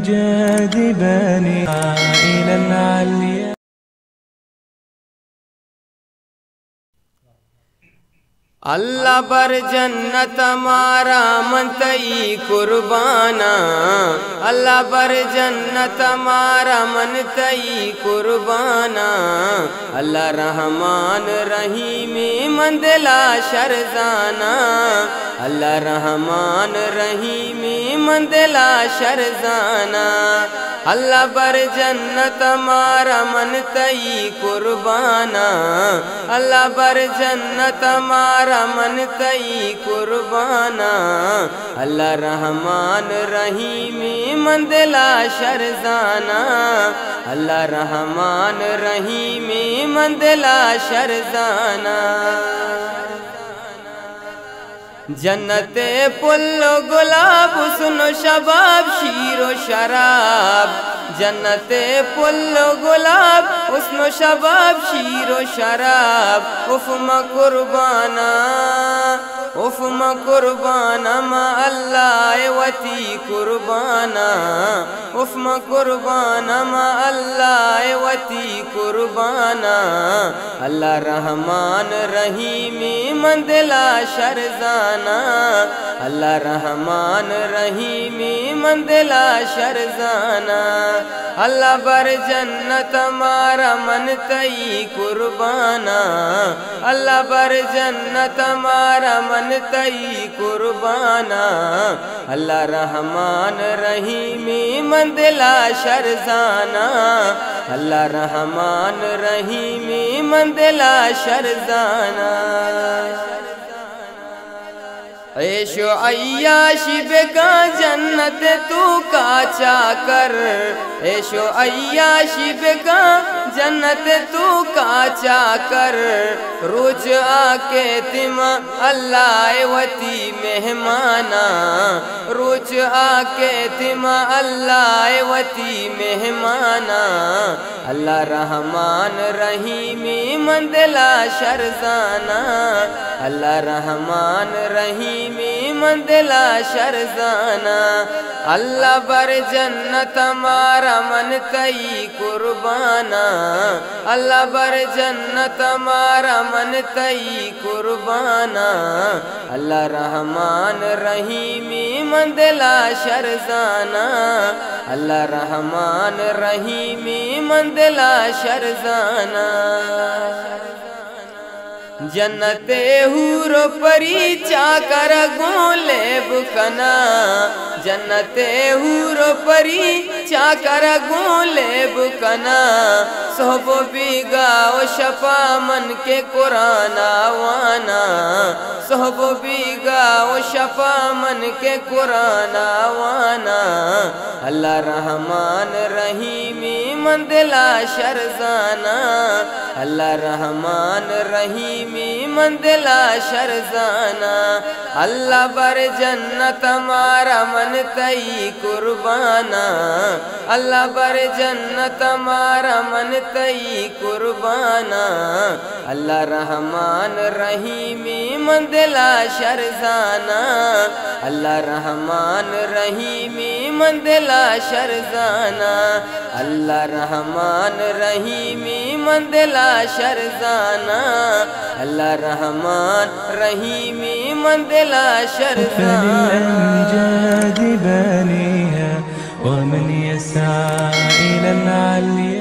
جاذباني إلى العليا. اللہ بر جنت مارا منتئی قربانا، اللہ بر جنت مارا منتئی قربانا، اللہ رحمان رحیم مندلا شرزانا، اللہ رحمان رحیم مندلا شرزانا، اللہ بر جنت مارا منتئی قربانا، اللہ بر جنت مارا منتئی قربانا، اللہ رحمان رحیم مندلا شرزانا، اللہ رحمان رحیم مندلا شرزانا، جنت پل و گلاب حسن و شباب شیر و شراب، جنت پل و گلاب حسن و شباب شیر و شراب، افم قربانا افم قربانا ما اللہ وتی قربانا، افم قربانا ما اللہ وتی قربانا، اللہ رحمان رحیم مندلا شرزانا، اللہ رحمان رحیم مندلا شرزانا، اللہ بر جنت مارا منتئی قربانا، اللہ بر جنت مارا منتئی قربانا، اللہ رحمان رحیم مندلا شرزانا، اللہ رحمان رحیم مندلا شرزانا، عیش و عیاشی بکا جنت تو کا چاکر، عیش و عیاشی بکا جنت تو کا چاکر، روچ آکے تم اللہ وتی مہمانا، روچ آکے تم اللہ وتی مہمانا، اللہ رحمان رحیم مندلا شرزانا، اللہ رحمان رحیم مندلا شرزانا، اللہ بر جنت مارا منتئی قربانا، اللہ بر جنت مارا منتئی قربانا، اللہ رحمان رحیم مندلا شرزانا، اللہ رحمان رحیم مندلا شرزانا، جنت حور و پری چاکر گولے بکنا، جنت حور و پری چاکر گولے بکنا، صحب و بیگا و شفا من کے قرآن آوانا، صحب و بیگا و شفا من کے قرآن آوانا، اللہ رحمان رحیم مندلا شرزانا، اللہ رحمان رحیم مندلا شرزانا، اللہ بر جنت مارا منتئی قربانا، اللہ بر جنت مارا منتئی قربانا، اللہ رحمان رحیم مندلا شرزانا، اللہ رحمان رحیم مندلا شرزانا، اللہ رحمان رحیم مندلا شرزانا، اللہ رحمان رحیم مندلا شرزانا، فللأمجاد بانيها ومن يسعى إلى العليا.